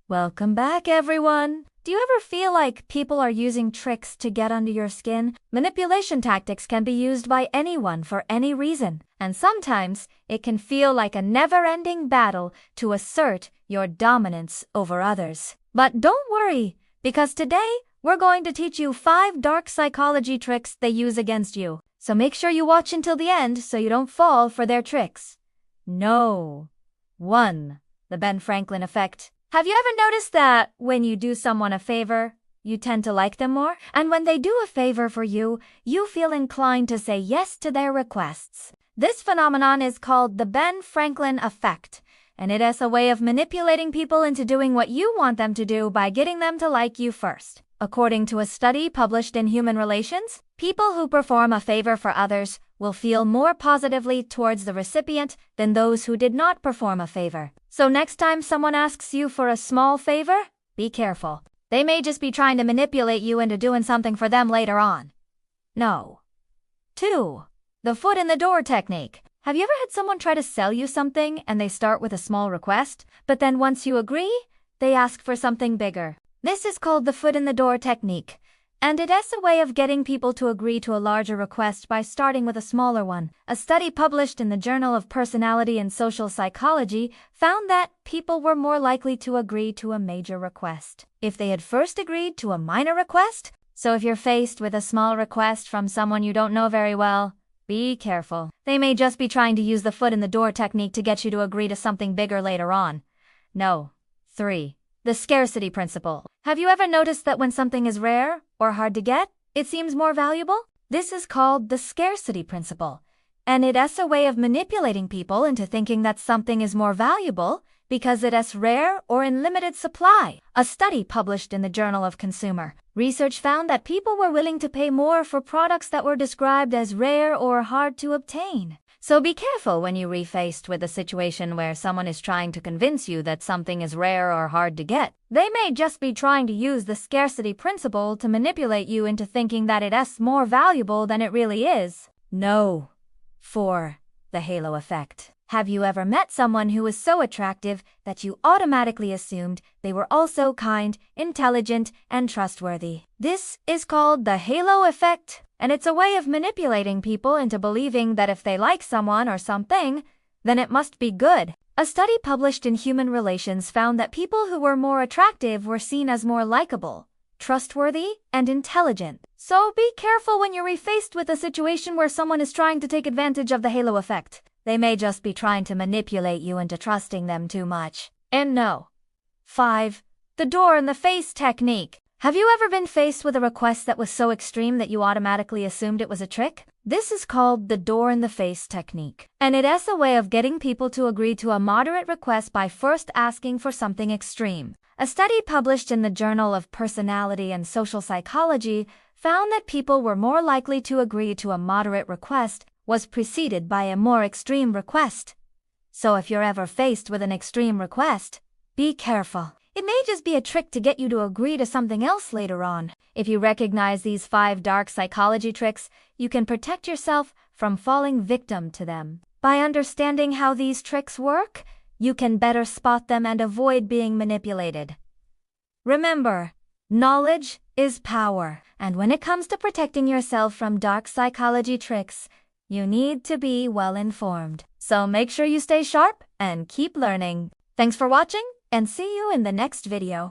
Welcome back, everyone! Do you ever feel like people are using tricks to get under your skin? Manipulation tactics can be used by anyone for any reason, and sometimes it can feel like a never-ending battle to assert your dominance over others. But don't worry, because today we're going to teach you 5 dark psychology tricks they use against you. So make sure you watch until the end so you don't fall for their tricks. No. 1. The Ben Franklin effect. Have you ever noticed that when you do someone a favor, you tend to like them more? And when they do a favor for you, you feel inclined to say yes to their requests. This phenomenon is called the Ben Franklin effect, and it is a way of manipulating people into doing what you want them to do by getting them to like you first. According to a study published in Human Relations, people who perform a favor for others will feel more positively towards the recipient than those who did not perform a favor. So next time someone asks you for a small favor, be careful. They may just be trying to manipulate you into doing something for them later on. No. 2. The foot in the door technique. Have you ever had someone try to sell you something and they start with a small request, but then once you agree, they ask for something bigger? This is called the foot in the door technique, and it is a way of getting people to agree to a larger request by starting with a smaller one. A study published in the Journal of Personality and Social Psychology found that people were more likely to agree to a major request if they had first agreed to a minor request. So if you're faced with a small request from someone you don't know very well, be careful. They may just be trying to use the foot in the door technique to get you to agree to something bigger later on. No. 3. The scarcity principle. Have you ever noticed that when something is rare or hard to get, it seems more valuable? This is called the scarcity principle, and it is a way of manipulating people into thinking that something is more valuable because it is rare or in limited supply. A study published in the Journal of Consumer Research found that people were willing to pay more for products that were described as rare or hard to obtain. So be careful when you're faced with a situation where someone is trying to convince you that something is rare or hard to get. They may just be trying to use the scarcity principle to manipulate you into thinking that it is more valuable than it really is. No. 4. The halo effect. Have you ever met someone who was so attractive that you automatically assumed they were also kind, intelligent, and trustworthy? This is called the halo effect, and it's a way of manipulating people into believing that if they like someone or something, then it must be good. A study published in Human Relations found that people who were more attractive were seen as more likable, trustworthy, and intelligent. So be careful when you're faced with a situation where someone is trying to take advantage of the halo effect. They may just be trying to manipulate you into trusting them too much. And no. 5. The door in the face technique. Have you ever been faced with a request that was so extreme that you automatically assumed it was a trick? This is called the door in the face technique, and it is a way of getting people to agree to a moderate request by first asking for something extreme. A study published in the Journal of Personality and Social Psychology found that people were more likely to agree to a moderate request was preceded by a more extreme request. So if you're ever faced with an extreme request, be careful. It may just be a trick to get you to agree to something else later on. If you recognize these 5 dark psychology tricks, you can protect yourself from falling victim to them. By understanding how these tricks work, you can better spot them and avoid being manipulated. Remember, knowledge is power, and when it comes to protecting yourself from dark psychology tricks, you need to be well informed. So make sure you stay sharp and keep learning. Thanks for watching, and see you in the next video.